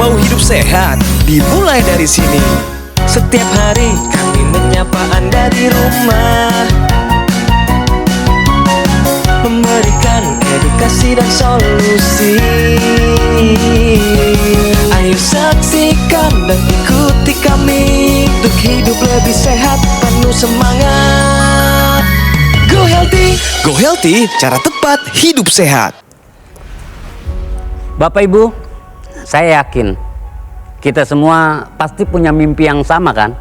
Mau hidup sehat, dimulai dari sini. Setiap hari kami menyapa Anda di rumah, memberikan edukasi dan solusi. Ayo saksikan dan ikuti kami untuk hidup lebih sehat, penuh semangat. Go Healthy, Go Healthy, cara tepat hidup sehat. Bapak Ibu, saya yakin kita semua pasti punya mimpi yang sama kan?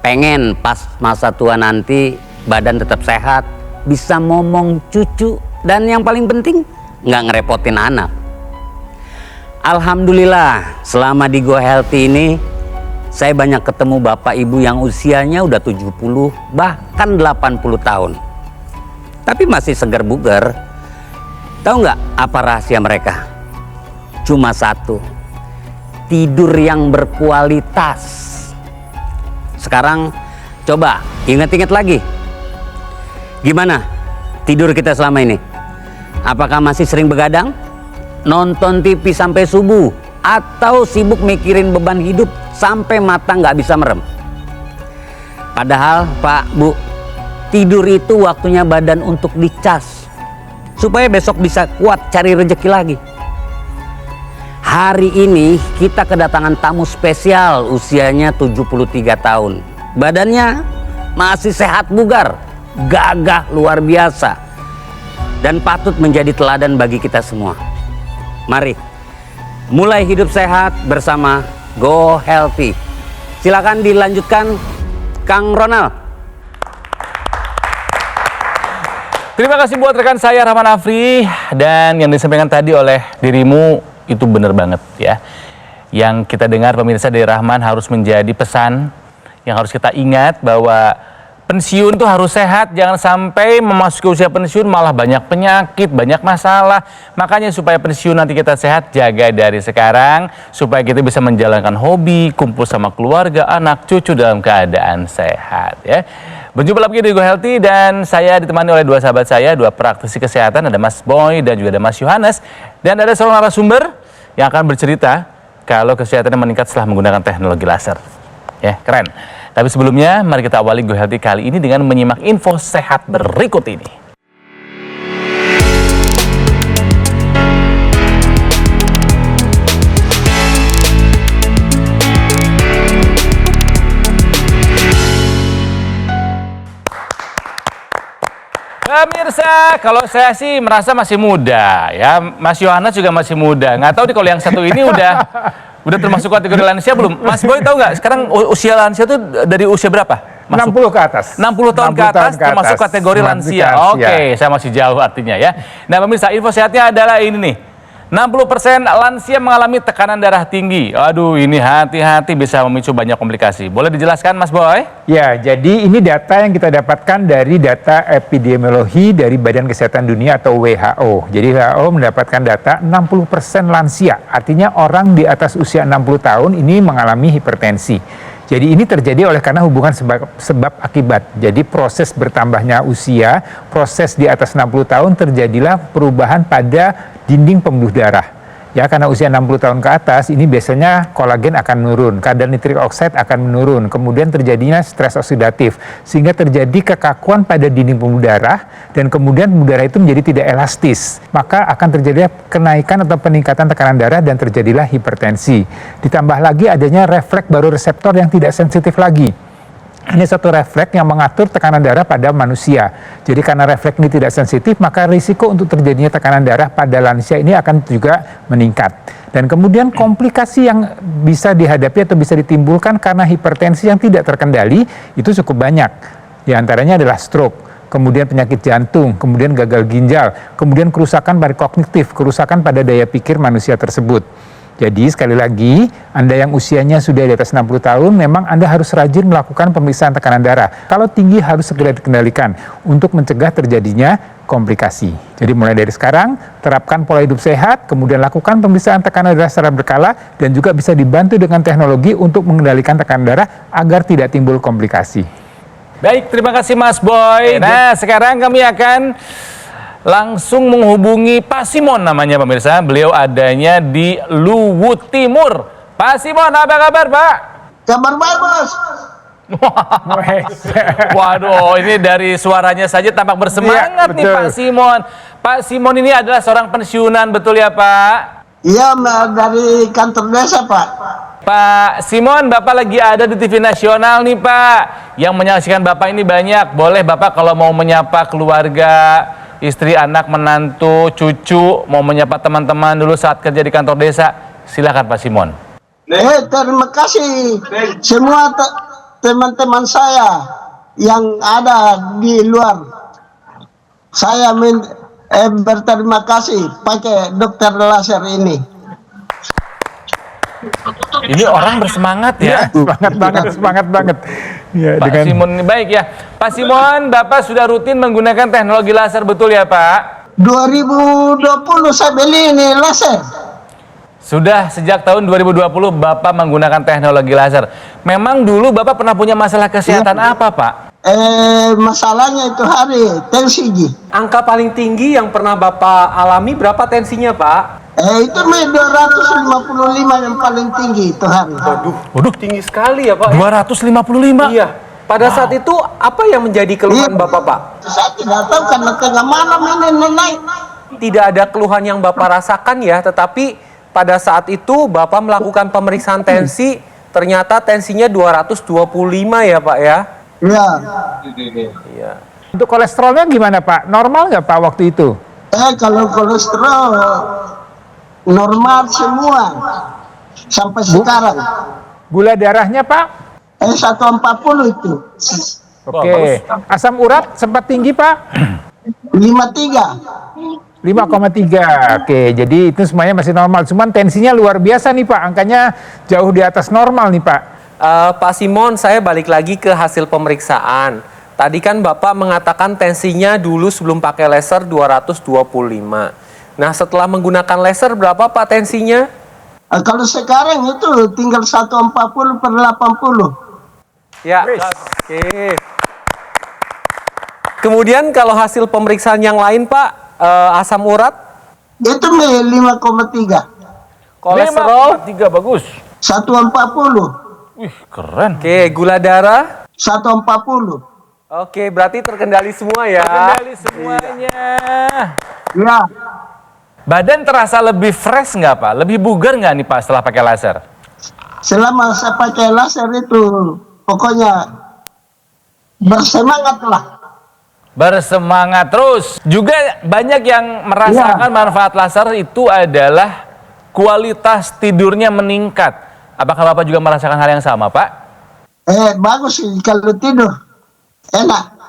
Pengen pas masa tua nanti badan tetap sehat, bisa ngomong cucu, dan yang paling penting nggak ngerepotin anak. Alhamdulillah selama di Go Healthy ini saya banyak ketemu bapak ibu yang usianya udah 70 bahkan 80 tahun. Tapi masih segar bugar. Tahu nggak apa rahasia mereka? Cuma satu, tidur yang berkualitas. Sekarang coba ingat-ingat lagi. Gimana tidur kita selama ini? Apakah masih sering begadang? Nonton TV sampai subuh? Atau sibuk mikirin beban hidup sampai mata nggak bisa merem? Padahal Pak, Bu, tidur itu waktunya badan untuk dicas, supaya besok bisa kuat cari rezeki lagi. Hari ini kita kedatangan tamu spesial, usianya 73 tahun. Badannya masih sehat bugar, gagah luar biasa, dan patut menjadi teladan bagi kita semua. Mari mulai hidup sehat bersama Go Healthy. Silakan dilanjutkan Kang Ronald. Terima kasih buat rekan saya Rahman Afri, dan yang disampaikan tadi oleh dirimu itu benar banget ya. Yang kita dengar pemirsa dari Rahman harus menjadi pesan yang harus kita ingat, bahwa pensiun tuh harus sehat, jangan sampai memasuki usia pensiun malah banyak penyakit, banyak masalah. Makanya supaya pensiun nanti kita sehat, jaga dari sekarang supaya kita bisa menjalankan hobi, kumpul sama keluarga, anak, cucu dalam keadaan sehat ya. Berjumpa lagi di Go Healthy, dan saya ditemani oleh dua sahabat saya, dua praktisi kesehatan, ada Mas Boy dan juga ada Mas Yohanes, dan ada seorang narasumber yang akan bercerita kalau kesehatannya meningkat setelah menggunakan teknologi laser. Ya, keren. Tapi sebelumnya, mari kita awali Go Healthy kali ini dengan menyimak info sehat berikut ini. Pemirsa, kalau saya sih merasa masih muda ya. Mas Yohanes juga masih muda. Nggak tahu nih kalau yang satu ini udah termasuk kategori lansia belum? Mas Boy tahu nggak sekarang usia lansia itu dari usia berapa? 60 ke atas. 60 tahun ke atas termasuk kategori lansia. Oke, saya masih jauh artinya ya. Nah pemirsa, info sehatnya adalah ini nih. 60% lansia mengalami tekanan darah tinggi. Aduh, ini hati-hati bisa memicu banyak komplikasi. Boleh dijelaskan Mas Boy? Ya, jadi ini data yang kita dapatkan dari data epidemiologi dari Badan Kesehatan Dunia atau WHO. Jadi WHO mendapatkan data 60% lansia. Artinya orang di atas usia 60 tahun ini mengalami hipertensi. Jadi ini terjadi oleh karena hubungan sebab akibat. Jadi proses bertambahnya usia, proses di atas 60 tahun terjadilah perubahan pada dinding pembuluh darah. Ya, karena usia 60 tahun ke atas ini biasanya kolagen akan menurun, kadar nitrik oksida akan menurun, kemudian terjadinya stres oksidatif, sehingga terjadi kekakuan pada dinding pembuluh darah, dan kemudian pembuluh darah itu menjadi tidak elastis. Maka akan terjadi kenaikan atau peningkatan tekanan darah dan terjadilah hipertensi. Ditambah lagi adanya refleks baroreseptor yang tidak sensitif lagi. Ini satu refleks yang mengatur tekanan darah pada manusia. Jadi karena refleks ini tidak sensitif, maka risiko untuk terjadinya tekanan darah pada lansia ini akan juga meningkat. Dan kemudian komplikasi yang bisa dihadapi atau bisa ditimbulkan karena hipertensi yang tidak terkendali itu cukup banyak. Di antaranya adalah stroke, kemudian penyakit jantung, kemudian gagal ginjal, kemudian kerusakan pada kognitif, kerusakan pada daya pikir manusia tersebut. Jadi sekali lagi, Anda yang usianya sudah di atas 60 tahun, memang Anda harus rajin melakukan pemeriksaan tekanan darah. Kalau tinggi harus segera dikendalikan untuk mencegah terjadinya komplikasi. Jadi mulai dari sekarang, terapkan pola hidup sehat, kemudian lakukan pemeriksaan tekanan darah secara berkala, dan juga bisa dibantu dengan teknologi untuk mengendalikan tekanan darah agar tidak timbul komplikasi. Baik, terima kasih Mas Boy. Nah, sekarang kami akan langsung menghubungi Pak Simon namanya pemirsa. Beliau adanya di Luwut Timur. Pak Simon, apa kabar Pak? Kabar baik, Bos. Waduh, ini dari suaranya saja tampak bersemangat Iya, nih betul. Pak Simon. Pak Simon ini adalah seorang pensiunan, betul ya Pak? Iya, dari kantor desa, Pak. Pak Simon, Bapak lagi ada di TV nasional nih Pak. Yang menyaksikan Bapak ini banyak. Boleh Bapak kalau mau menyapa keluarga, istri, anak, menantu, cucu, mau menyapa teman-teman dulu saat kerja di kantor desa. Silakan Pak Simon. Terima kasih semua teman-teman saya yang ada di luar. Saya berterima kasih pakai dokter laser ini. Ini orang bersemangat ya. Semangat banget. Ya, Pak Simon ini baik ya. Pak Simon, Bapak sudah rutin menggunakan teknologi laser, betul ya Pak? 2020 saya beli ini laser. Sudah sejak tahun 2020 Bapak menggunakan teknologi laser. Memang dulu Bapak pernah punya masalah kesehatan apa Pak? Masalahnya itu hari tensi. Angka paling tinggi yang pernah Bapak alami berapa tensinya, Pak? Itu 255 yang paling tinggi itu hari. Waduh, Tinggi sekali ya, Pak. 255. Iya. Pada saat itu apa yang menjadi keluhan Iya. Bapak, Pak? Saya tidak tahu karena tengah malam ini naik. Tidak ada keluhan yang Bapak rasakan ya, tetapi pada saat itu Bapak melakukan pemeriksaan tensi, ternyata tensinya 225 ya, Pak ya? Ya. Iya. Untuk kolesterolnya gimana Pak? Normal nggak Pak waktu itu? Kalau kolesterol normal semua sampai sekarang. Gula darahnya Pak? 140 itu. Oke. Asam urat sempat tinggi Pak? 53. 5,3. Oke, jadi itu semuanya masih normal. Cuman tensinya luar biasa nih Pak. Angkanya jauh di atas normal nih Pak. Pak Simon, saya balik lagi ke hasil pemeriksaan. Tadi kan Bapak mengatakan tensinya dulu sebelum pakai laser 225. Nah, setelah menggunakan laser berapa Pak tensinya? Kalau sekarang itu tinggal 140/80. Ya, oke. Kemudian kalau hasil pemeriksaan yang lain Pak, asam urat, Itu 5,3. kolesterol, 3 bagus. 140. Wih, keren. oke, gula darah, 140. oke, berarti terkendali semua ya. Kendali semuanya. Ya. Badan terasa lebih fresh nggak Pak? Lebih bugar nggak nih Pak setelah pakai laser? Selama saya pakai laser itu pokoknya bersemangat lah. Bersemangat terus. Juga banyak yang merasakan manfaat laser itu adalah kualitas tidurnya meningkat. Apakah Bapak juga merasakan hal yang sama, Pak? Bagus sih kalau tidur. Enak.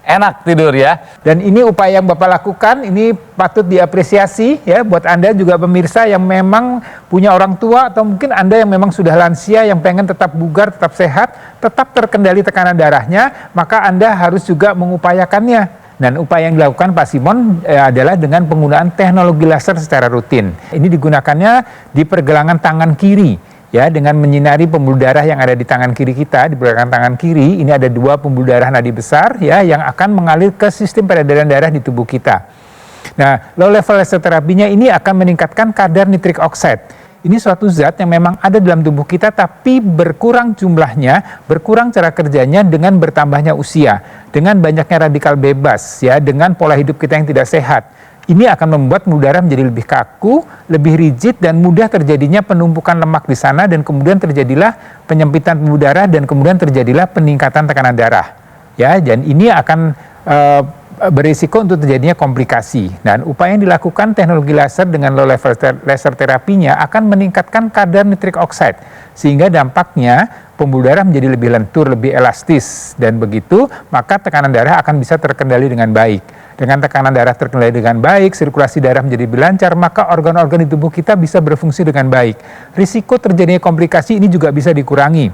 Enak tidur ya. Dan ini upaya yang Bapak lakukan, ini patut diapresiasi ya buat Anda juga pemirsa yang memang punya orang tua atau mungkin Anda yang memang sudah lansia yang pengen tetap bugar, tetap sehat, tetap terkendali tekanan darahnya, maka Anda harus juga mengupayakannya. Dan upaya yang dilakukan Pak Simon adalah dengan penggunaan teknologi laser secara rutin. Ini digunakannya di pergelangan tangan kiri. Ya, dengan menyinari pembuluh darah yang ada di tangan kiri kita, di belakang tangan kiri, ini ada 2 pembuluh darah nadi besar ya yang akan mengalir ke sistem peredaran darah di tubuh kita. Nah, low level laser terapinya ini akan meningkatkan kadar nitric oxide. Ini suatu zat yang memang ada dalam tubuh kita tapi berkurang jumlahnya, berkurang cara kerjanya dengan bertambahnya usia, dengan banyaknya radikal bebas ya, dengan pola hidup kita yang tidak sehat. Ini akan membuat pembuluh darah menjadi lebih kaku, lebih rigid dan mudah terjadinya penumpukan lemak di sana dan kemudian terjadilah penyempitan pembuluh darah dan kemudian terjadilah peningkatan tekanan darah. Ya, dan ini akan berisiko untuk terjadinya komplikasi. Dan upaya yang dilakukan teknologi laser dengan low level laser terapinya akan meningkatkan kadar nitric oxide sehingga dampaknya pembuluh darah menjadi lebih lentur, lebih elastis dan begitu maka tekanan darah akan bisa terkendali dengan baik. Dengan tekanan darah terkendali dengan baik, sirkulasi darah menjadi lebih lancar, maka organ-organ di tubuh kita bisa berfungsi dengan baik. Risiko terjadinya komplikasi ini juga bisa dikurangi.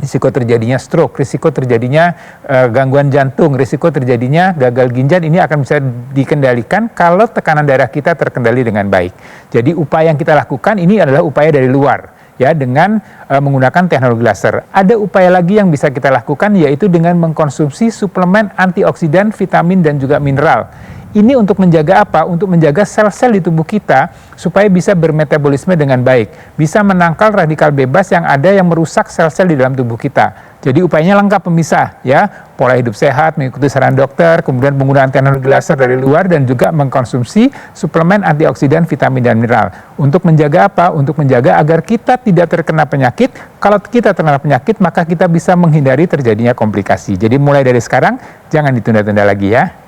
Risiko terjadinya stroke, risiko terjadinya gangguan jantung, risiko terjadinya gagal ginjal ini akan bisa dikendalikan kalau tekanan darah kita terkendali dengan baik. Jadi upaya yang kita lakukan ini adalah upaya dari luar. Ya, dengan menggunakan teknologi laser. Ada upaya lagi yang bisa kita lakukan yaitu dengan mengkonsumsi suplemen antioksidan, vitamin dan juga mineral. Ini untuk menjaga apa? Untuk menjaga sel-sel di tubuh kita supaya bisa bermetabolisme dengan baik, bisa menangkal radikal bebas yang ada yang merusak sel-sel di dalam tubuh kita. Jadi upayanya lengkap pemirsa, ya, pola hidup sehat, mengikuti saran dokter, kemudian penggunaan teknologi laser dari luar, dan juga mengkonsumsi suplemen antioksidan, vitamin, dan mineral. Untuk menjaga apa? Untuk menjaga agar kita tidak terkena penyakit. Kalau kita terkena penyakit, maka kita bisa menghindari terjadinya komplikasi. Jadi mulai dari sekarang, jangan ditunda-tunda lagi ya.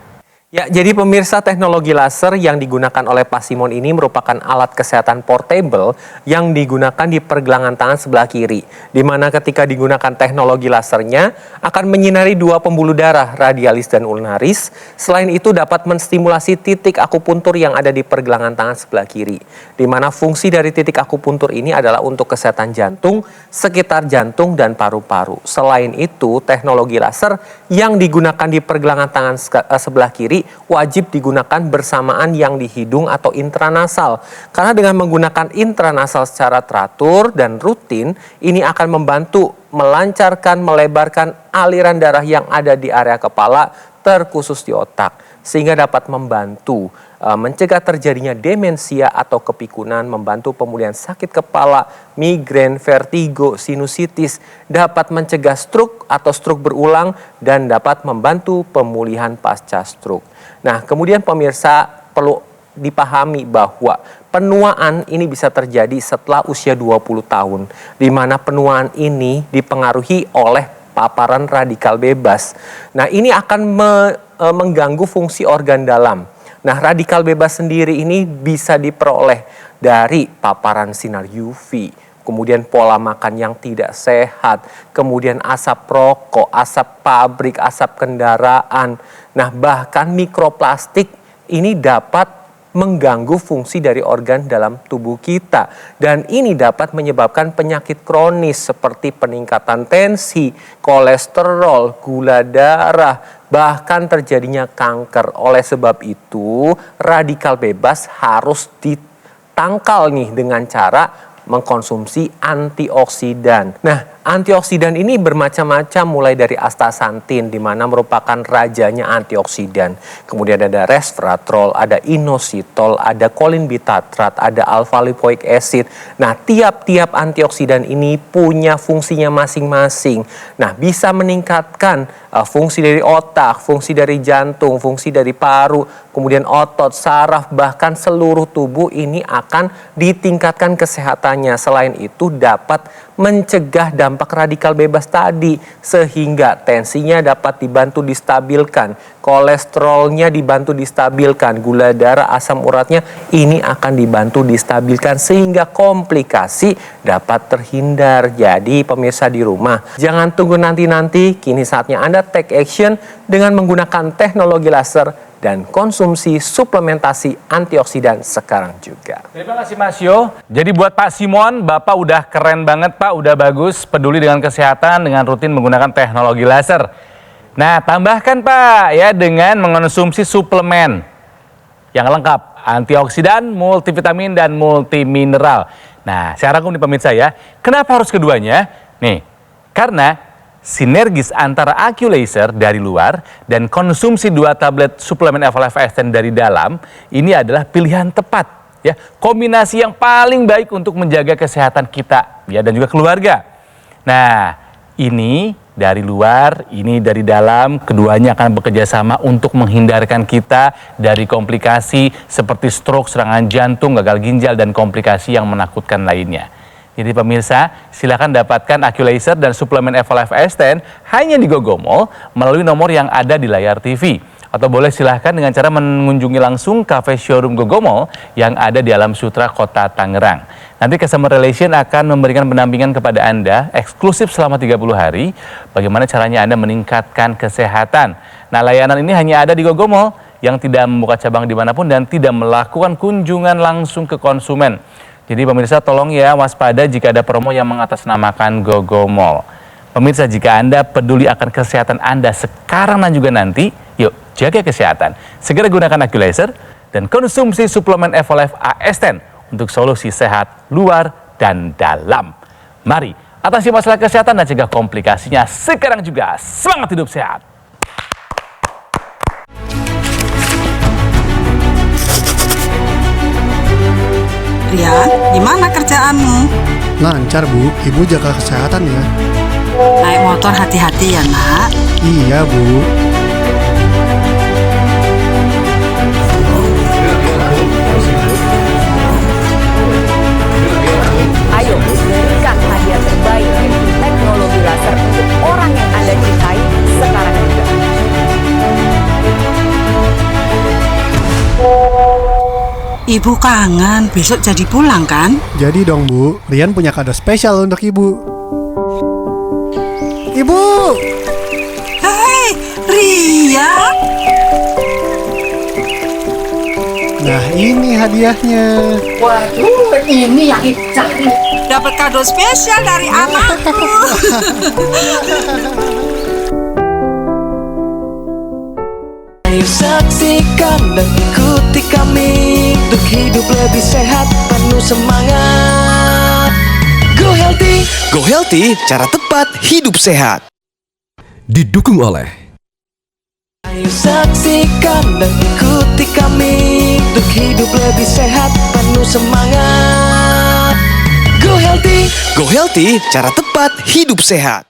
Ya, jadi pemirsa, teknologi laser yang digunakan oleh Pak Simon ini merupakan alat kesehatan portable yang digunakan di pergelangan tangan sebelah kiri. Di mana ketika digunakan teknologi lasernya akan menyinari dua pembuluh darah, radialis dan ulnaris. Selain itu dapat menstimulasi titik akupuntur yang ada di pergelangan tangan sebelah kiri. Di mana fungsi dari titik akupuntur ini adalah untuk kesehatan jantung, sekitar jantung dan paru-paru. Selain itu, teknologi laser yang digunakan di pergelangan tangan sebelah kiri wajib digunakan bersamaan yang di hidung atau intranasal. Karena dengan menggunakan intranasal secara teratur dan rutin, ini akan membantu melancarkan, melebarkan aliran darah yang ada di area kepala, terkhusus di otak. Sehingga dapat membantu mencegah terjadinya demensia atau kepikunan, membantu pemulihan sakit kepala, migrain, vertigo, sinusitis, dapat mencegah stroke atau stroke berulang, dan dapat membantu pemulihan pasca stroke. Nah, kemudian pemirsa perlu dipahami bahwa penuaan ini bisa terjadi setelah usia 20 tahun, di mana penuaan ini dipengaruhi oleh paparan radikal bebas. Nah, ini akan mengganggu fungsi organ dalam. Nah, radikal bebas sendiri ini bisa diperoleh dari paparan sinar UV, kemudian pola makan yang tidak sehat, kemudian asap rokok, asap pabrik, asap kendaraan. Nah, bahkan mikroplastik ini dapat mengganggu fungsi dari organ dalam tubuh kita. Dan ini dapat menyebabkan penyakit kronis seperti peningkatan tensi, kolesterol, gula darah, bahkan terjadinya kanker. Oleh sebab itu, radikal bebas harus ditangkal nih dengan cara mengkonsumsi antioksidan. Nah, antioksidan ini bermacam-macam, mulai dari astaxanthin, di mana merupakan rajanya antioksidan. Kemudian ada resveratrol, ada inositol, ada kolinbitatrat, ada alpha lipoic acid. Nah, tiap-tiap antioksidan ini punya fungsinya masing-masing. Nah, bisa meningkatkan fungsi dari otak, fungsi dari jantung, fungsi dari paru, kemudian otot, saraf, bahkan seluruh tubuh ini akan ditingkatkan kesehatannya. Selain itu dapat mencegah dampak radikal bebas tadi, sehingga tensinya dapat dibantu distabilkan, kolesterolnya dibantu distabilkan, gula darah, asam uratnya ini akan dibantu distabilkan, sehingga komplikasi dapat terhindar. Jadi pemirsa di rumah, jangan tunggu nanti-nanti, kini saatnya Anda take action dengan menggunakan teknologi laser dan konsumsi suplementasi antioksidan sekarang juga. Terima kasih Mas Yo. Jadi buat Pak Simon, Bapak udah keren banget Pak, udah bagus, peduli dengan kesehatan dengan rutin menggunakan teknologi laser. Nah, tambahkan Pak ya dengan mengonsumsi suplemen yang lengkap, antioksidan, multivitamin, dan multimineral. Nah, saya rangkum nih pemirsa ya, kenapa harus keduanya? Nih, karena sinergis antara AccuLaser dari luar dan konsumsi 2 tablet suplemen Evolve Extend dari dalam, ini adalah pilihan tepat ya, kombinasi yang paling baik untuk menjaga kesehatan kita ya dan juga keluarga. Nah, ini dari luar, ini dari dalam, keduanya akan bekerja sama untuk menghindarkan kita dari komplikasi seperti stroke, serangan jantung, gagal ginjal, dan komplikasi yang menakutkan lainnya. Jadi pemirsa, silakan dapatkan AccuLaser dan suplemen Evolve Extend hanya di Gogomall melalui nomor yang ada di layar TV. Atau boleh silahkan dengan cara mengunjungi langsung cafe showroom Gogomall yang ada di Alam Sutra, Kota Tangerang. Nanti Customer Relation akan memberikan pendampingan kepada Anda eksklusif selama 30 hari. Bagaimana caranya Anda meningkatkan kesehatan. Nah, layanan ini hanya ada di Gogomall yang tidak membuka cabang dimanapun dan tidak melakukan kunjungan langsung ke konsumen. Jadi pemirsa tolong ya waspada jika ada promo yang mengatasnamakan Gogomall. Pemirsa, jika Anda peduli akan kesehatan Anda sekarang dan juga nanti, yuk jaga kesehatan. Segera gunakan AccuLaser dan konsumsi suplemen Evolve Extend untuk solusi sehat luar dan dalam. Mari atasi masalah kesehatan dan cegah komplikasinya sekarang juga. Semangat hidup sehat! Rian, gimana kerjaanmu? Lancar Bu, Ibu jaga kesehatan ya. Naik motor hati-hati ya nak. Iya Bu. Ayo, berikan hadiah terbaik yaitu teknologi laser untuk orang yang Anda cintai sekarang juga. Ibu kangen, besok jadi pulang kan? Jadi dong Bu, Rian punya kado spesial untuk Ibu. Ibu! Hei, Rian. Nah ini hadiahnya. Waduh, ini yang dicari. Dapat kado spesial dari anakku. Ayo saksikan dan ikuti kami untuk hidup lebih sehat, penuh semangat. Go Healthy, cara tepat hidup sehat. Didukung oleh Ayo saksikan dan ikuti kami untuk hidup lebih sehat, penuh semangat. Go Healthy, cara tepat hidup sehat.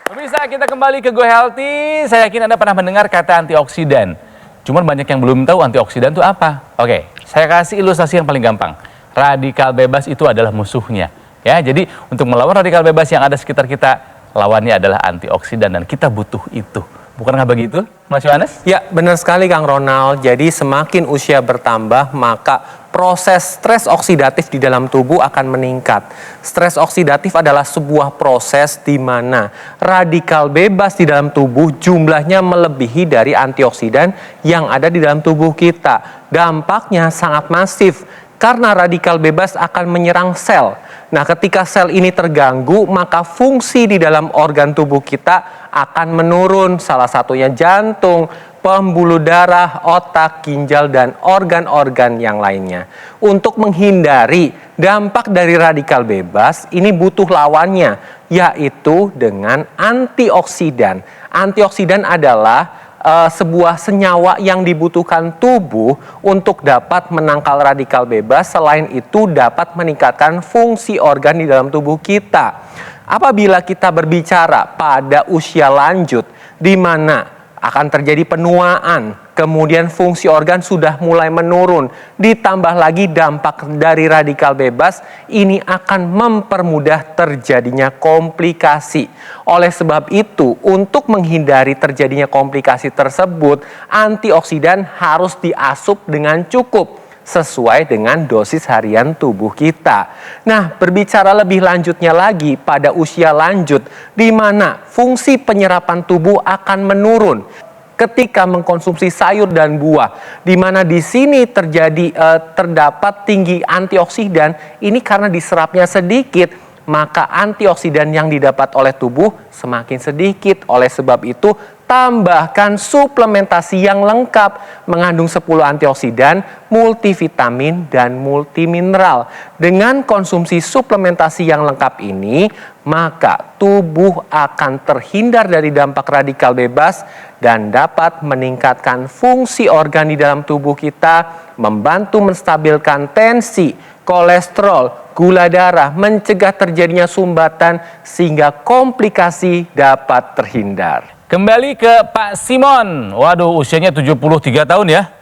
Pemirsa, kita kembali ke Go Healthy. Saya yakin Anda pernah mendengar kata antioksidan. Cuman banyak yang belum tahu antioksidan itu apa. Oke, saya kasih ilustrasi yang paling gampang. Radikal bebas itu adalah musuhnya. Ya, jadi untuk melawan radikal bebas yang ada sekitar kita, lawannya adalah antioksidan dan kita butuh itu. Bukankah begitu, Mas Yohanes? Ya, benar sekali Kang Ronald. Jadi semakin usia bertambah, maka proses stres oksidatif di dalam tubuh akan meningkat. Stres oksidatif adalah sebuah proses di mana radikal bebas di dalam tubuh jumlahnya melebihi dari antioksidan yang ada di dalam tubuh kita. Dampaknya sangat masif karena radikal bebas akan menyerang sel. Nah, ketika sel ini terganggu, maka fungsi di dalam organ tubuh kita akan menurun. Salah satunya jantung, pembuluh darah, otak, ginjal, dan organ-organ yang lainnya. Untuk menghindari dampak dari radikal bebas, ini butuh lawannya, yaitu dengan antioksidan. Antioksidan adalah sebuah senyawa yang dibutuhkan tubuh untuk dapat menangkal radikal bebas. Selain itu dapat meningkatkan fungsi organ di dalam tubuh kita. Apabila kita berbicara pada usia lanjut, di mana akan terjadi penuaan, kemudian fungsi organ sudah mulai menurun, ditambah lagi dampak dari radikal bebas, ini akan mempermudah terjadinya komplikasi. Oleh sebab itu, untuk menghindari terjadinya komplikasi tersebut, antioksidan harus diasup dengan cukup, sesuai dengan dosis harian tubuh kita. Nah, berbicara lebih lanjutnya lagi pada usia lanjut, di mana fungsi penyerapan tubuh akan menurun ketika mengkonsumsi sayur dan buah, di mana di sini terdapat tinggi antioksidan. Ini karena diserapnya sedikit, maka antioksidan yang didapat oleh tubuh semakin sedikit. Oleh sebab itu, tambahkan suplementasi yang lengkap mengandung 10 antioksidan, multivitamin, dan multimineral. Dengan konsumsi suplementasi yang lengkap ini, maka tubuh akan terhindar dari dampak radikal bebas dan dapat meningkatkan fungsi organ di dalam tubuh kita, membantu menstabilkan tensi, kolesterol, gula darah, mencegah terjadinya sumbatan sehingga komplikasi dapat terhindar. Kembali ke Pak Simon. Waduh, usianya 73 tahun ya.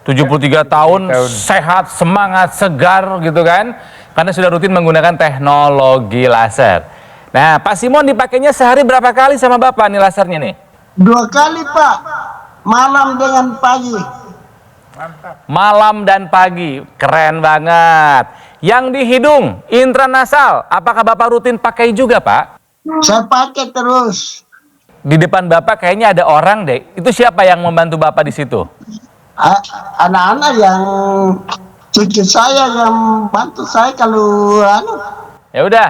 73 tahun, sehat, semangat, segar gitu kan. Karena sudah rutin menggunakan teknologi laser. Nah, Pak Simon dipakainya sehari berapa kali sama Bapak nih lasernya nih? 2 kali Pak, malam dengan pagi. Malam dan pagi, keren banget. Yang di hidung, intranasal, apakah Bapak rutin pakai juga Pak? Saya pakai terus. Di depan Bapak kayaknya ada orang deh. Itu siapa yang membantu Bapak di situ? Anak-anak yang cucu saya yang bantu saya kalau Ya udah.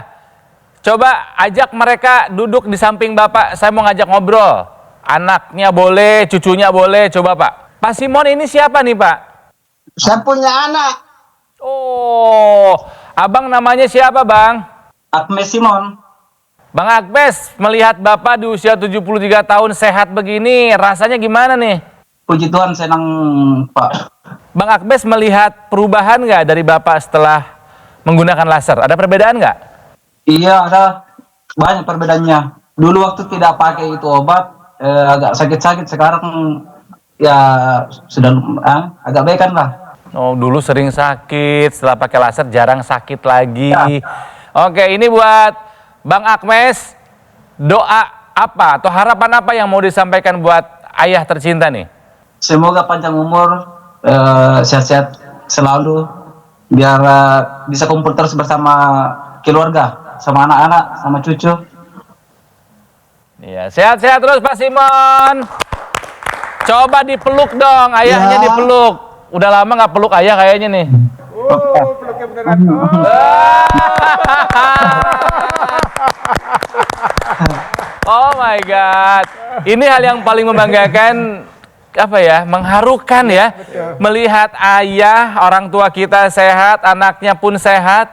Coba ajak mereka duduk di samping Bapak. Saya mau ngajak ngobrol. Anaknya boleh, cucunya boleh. Coba Pak. Pak Simon ini siapa nih Pak? Saya punya anak. Oh, Abang namanya siapa, Bang? Agnes Simon. Bang Agnes, melihat Bapak di usia 73 tahun sehat begini, rasanya gimana nih? Puji Tuhan, senang, Pak. Bang Agnes melihat perubahan nggak dari Bapak setelah menggunakan laser? Ada perbedaan nggak? Iya, ada banyak perbedaannya. Dulu waktu tidak pakai itu obat, agak sakit-sakit. Sekarang ya sudah agak baik kan lah. Oh, dulu sering sakit, setelah pakai laser jarang sakit lagi. Ya. Oke, ini buat Bang Agnes, doa apa atau harapan apa yang mau disampaikan buat ayah tercinta nih? Semoga panjang umur, sehat-sehat selalu, biar bisa kumpul terus bersama keluarga, sama anak-anak, sama cucu. Iya, sehat-sehat terus Pak Simon. Coba dipeluk dong, ayahnya dipeluk. Udah lama nggak peluk ayah kayaknya nih. Peluknya beneran. Oh my God, ini hal yang paling membanggakan, apa ya, mengharukan ya, melihat ayah, orang tua kita sehat, anaknya pun sehat,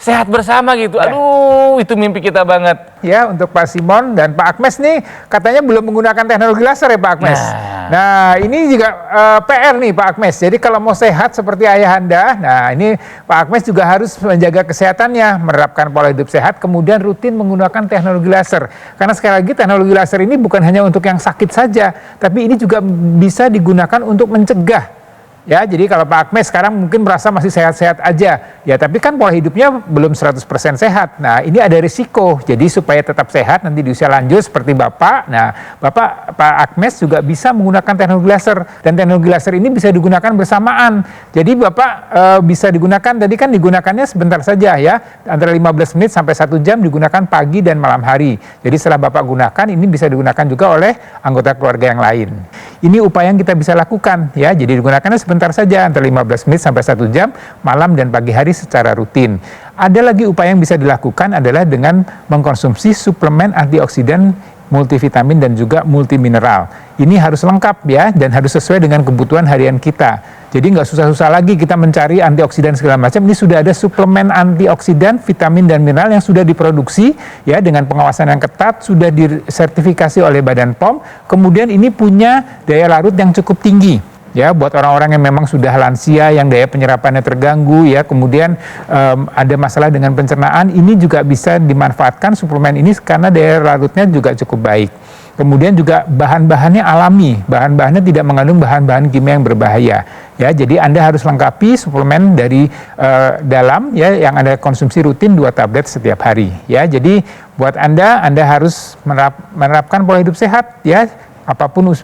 sehat bersama gitu. Aduh, itu mimpi kita banget. Ya, untuk Pak Simon dan Pak Agnes nih katanya belum menggunakan teknologi laser ya Pak Agnes. Nah, ini juga PR nih Pak Agnes. Jadi kalau mau sehat seperti ayah Anda, nah ini Pak Agnes juga harus menjaga kesehatannya, menerapkan pola hidup sehat, kemudian rutin menggunakan teknologi laser. Karena sekali lagi teknologi laser ini bukan hanya untuk yang sakit saja, tapi ini juga bisa digunakan untuk mencegah. Ya, jadi kalau Pak Agnes sekarang mungkin merasa masih sehat-sehat aja, ya tapi kan pola hidupnya belum 100% sehat. Nah, ini ada risiko. Jadi supaya tetap sehat nanti di usia lanjut seperti Bapak, nah Bapak, Pak Agnes juga bisa menggunakan teknologi laser. Dan teknologi laser ini bisa digunakan bersamaan. Jadi Bapak bisa digunakan, tadi kan digunakannya sebentar saja ya, antara 15 menit sampai 1 jam digunakan pagi dan malam hari. Jadi setelah Bapak gunakan, ini bisa digunakan juga oleh anggota keluarga yang lain. Ini upaya yang kita bisa lakukan ya, jadi digunakannya sebentar saja antara 15 menit sampai 1 jam malam dan pagi hari secara rutin. Ada lagi upaya yang bisa dilakukan adalah dengan mengkonsumsi suplemen antioksidan, multivitamin dan juga multimineral. Ini harus lengkap ya dan harus sesuai dengan kebutuhan harian kita. Jadi nggak susah-susah lagi kita mencari antioksidan segala macam. Ini sudah ada suplemen antioksidan, vitamin dan mineral yang sudah diproduksi ya dengan pengawasan yang ketat, sudah disertifikasi oleh Badan POM. Kemudian ini punya daya larut yang cukup tinggi. Ya, buat orang-orang yang memang sudah lansia, yang daya penyerapannya terganggu, ya, kemudian ada masalah dengan pencernaan, ini juga bisa dimanfaatkan suplemen ini karena daya larutnya juga cukup baik. Kemudian juga bahan-bahannya alami, bahan-bahannya tidak mengandung bahan-bahan kimia yang berbahaya. Ya, jadi Anda harus lengkapi suplemen dari dalam, ya, yang Anda konsumsi rutin 2 tablet setiap hari. Ya, jadi buat Anda harus menerapkan pola hidup sehat, ya.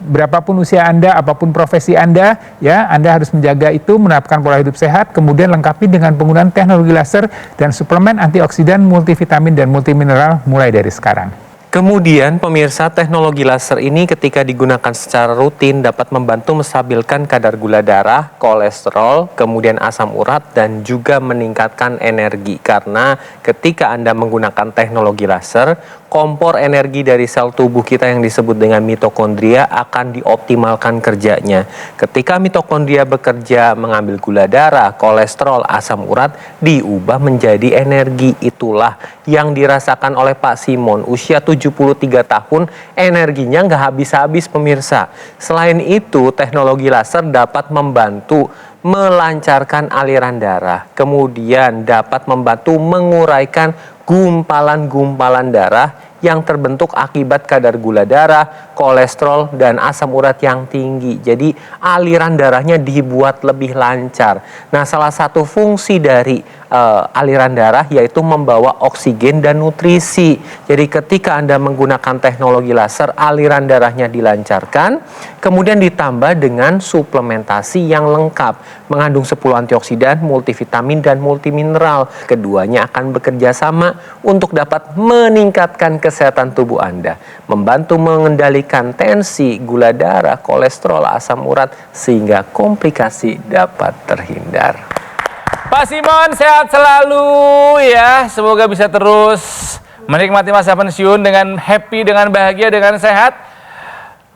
Berapapun usia Anda, apapun profesi Anda, ya, Anda harus menjaga itu, menerapkan pola hidup sehat, kemudian lengkapi dengan penggunaan teknologi laser dan suplemen antioksidan, multivitamin dan multimineral mulai dari sekarang. Kemudian pemirsa, teknologi laser ini ketika digunakan secara rutin dapat membantu menstabilkan kadar gula darah, kolesterol, kemudian asam urat dan juga meningkatkan energi. Karena ketika Anda menggunakan teknologi laser, kompor energi dari sel tubuh kita yang disebut dengan mitokondria akan dioptimalkan kerjanya. Ketika mitokondria bekerja mengambil gula darah, kolesterol, asam urat diubah menjadi energi. Itulah yang dirasakan oleh Pak Simon. Usia 73 tahun, energinya nggak habis-habis pemirsa. Selain itu, teknologi laser dapat membantu melancarkan aliran darah, kemudian dapat membantu menguraikan gumpalan-gumpalan darah yang terbentuk akibat kadar gula darah, kolesterol, dan asam urat yang tinggi. Jadi aliran darahnya dibuat lebih lancar. Nah, salah satu fungsi dari aliran darah yaitu membawa oksigen dan nutrisi. Jadi ketika Anda menggunakan teknologi laser, aliran darahnya dilancarkan, kemudian ditambah dengan suplementasi yang lengkap, mengandung 10 antioksidan, multivitamin, dan multimineral. Keduanya akan bekerja sama untuk dapat meningkatkan kesehatan tubuh Anda, membantu mengendalikan tensi, gula darah, kolesterol, asam urat, sehingga komplikasi dapat terhindar. Pak Simon sehat selalu ya, semoga bisa terus menikmati masa pensiun dengan happy, dengan bahagia, dengan sehat.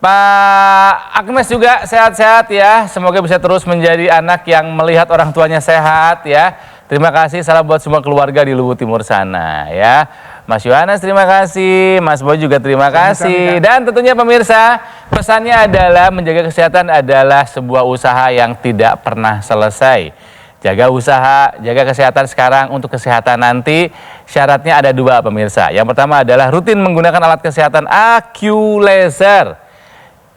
Pak Agnes juga sehat-sehat ya, semoga bisa terus menjadi anak yang melihat orang tuanya sehat ya. Terima kasih, salam buat semua keluarga di Luwu Timur sana ya. Mas Yohanes terima kasih, Mas Boy juga terima kasih. Dan tentunya pemirsa, pesannya adalah menjaga kesehatan adalah sebuah usaha yang tidak pernah selesai. Jaga usaha, jaga kesehatan sekarang untuk kesehatan nanti. Syaratnya ada 2 pemirsa. Yang pertama adalah rutin menggunakan alat kesehatan AccuLaser.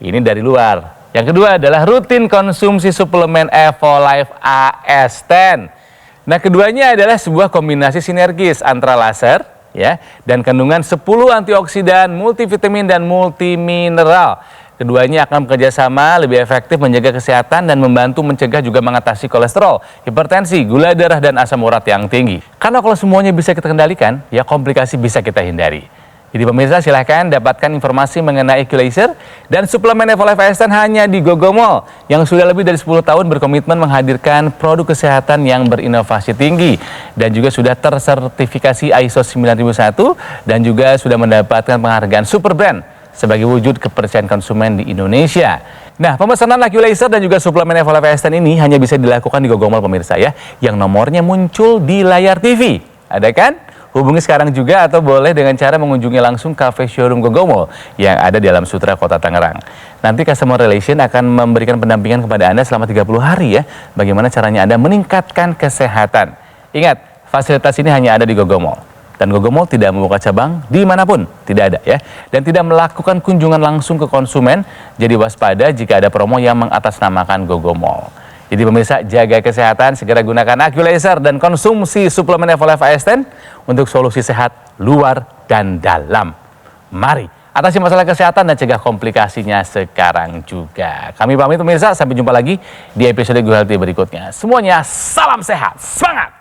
Ini dari luar. Yang kedua adalah rutin konsumsi suplemen Evolife AS10. Nah, keduanya adalah sebuah kombinasi sinergis antara laser ya dan kandungan 10 antioksidan, multivitamin dan multimineral. Keduanya akan bekerja sama lebih efektif menjaga kesehatan dan membantu mencegah juga mengatasi kolesterol, hipertensi, gula darah dan asam urat yang tinggi. Karena kalau semuanya bisa kita kendalikan, ya komplikasi bisa kita hindari. Jadi pemirsa silahkan dapatkan informasi mengenai AccuLaser dan suplemen Evolife AS10 hanya di Gogomall yang sudah lebih dari 10 tahun berkomitmen menghadirkan produk kesehatan yang berinovasi tinggi dan juga sudah tersertifikasi ISO 9001 dan juga sudah mendapatkan penghargaan Super Brand sebagai wujud kepercayaan konsumen di Indonesia. Nah, pemesanan AccuLaser dan juga suplemen Evolife AS10 ini hanya bisa dilakukan di Gogomall pemirsa ya, yang nomornya muncul di layar TV. Ada kan? Hubungi sekarang juga atau boleh dengan cara mengunjungi langsung cafe showroom Gogomall yang ada di Alam Sutra, Kota Tangerang. Nanti Customer Relation akan memberikan pendampingan kepada Anda selama 30 hari ya, bagaimana caranya Anda meningkatkan kesehatan. Ingat, fasilitas ini hanya ada di Gogomall. Dan Gogomall tidak membuka cabang dimanapun, tidak ada ya. Dan tidak melakukan kunjungan langsung ke konsumen, jadi waspada jika ada promo yang mengatasnamakan Gogomall. Jadi pemirsa, jaga kesehatan, segera gunakan AccuLaser dan konsumsi suplemen Evolife AS10 untuk solusi sehat luar dan dalam. Mari atasi masalah kesehatan dan cegah komplikasinya sekarang juga. Kami pamit pemirsa, sampai jumpa lagi di episode Go Healthy berikutnya. Semuanya salam sehat, semangat!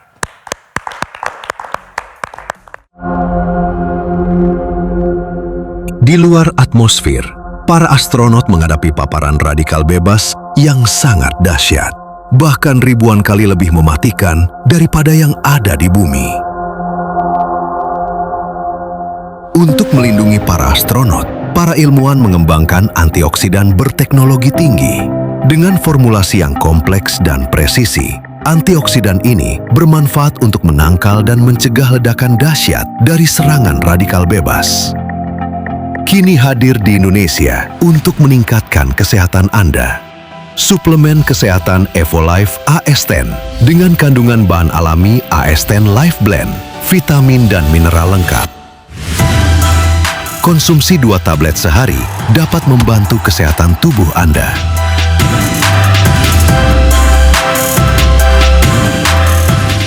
Di luar atmosfer, para astronot menghadapi paparan radikal bebas yang sangat dahsyat, bahkan ribuan kali lebih mematikan daripada yang ada di bumi. Untuk melindungi para astronot, para ilmuwan mengembangkan antioksidan berteknologi tinggi. Dengan formulasi yang kompleks dan presisi, antioksidan ini bermanfaat untuk menangkal dan mencegah ledakan dahsyat dari serangan radikal bebas. Kini hadir di Indonesia untuk meningkatkan kesehatan Anda. Suplemen kesehatan Evolife AS10 dengan kandungan bahan alami AS10 Life Blend, vitamin dan mineral lengkap. Konsumsi 2 tablet sehari dapat membantu kesehatan tubuh Anda.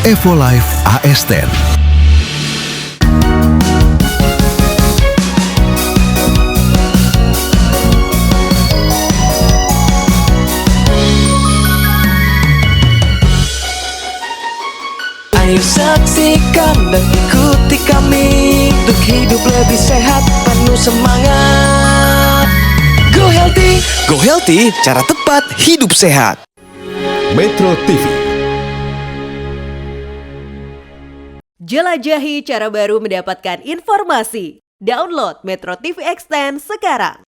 Evolife AS10. Ayo saksikan dan ikuti kami untuk hidup lebih sehat, penuh semangat. Go Healthy, cara tepat hidup sehat. Metro TV. Jelajahi cara baru mendapatkan informasi. Download Metro TV Extend sekarang.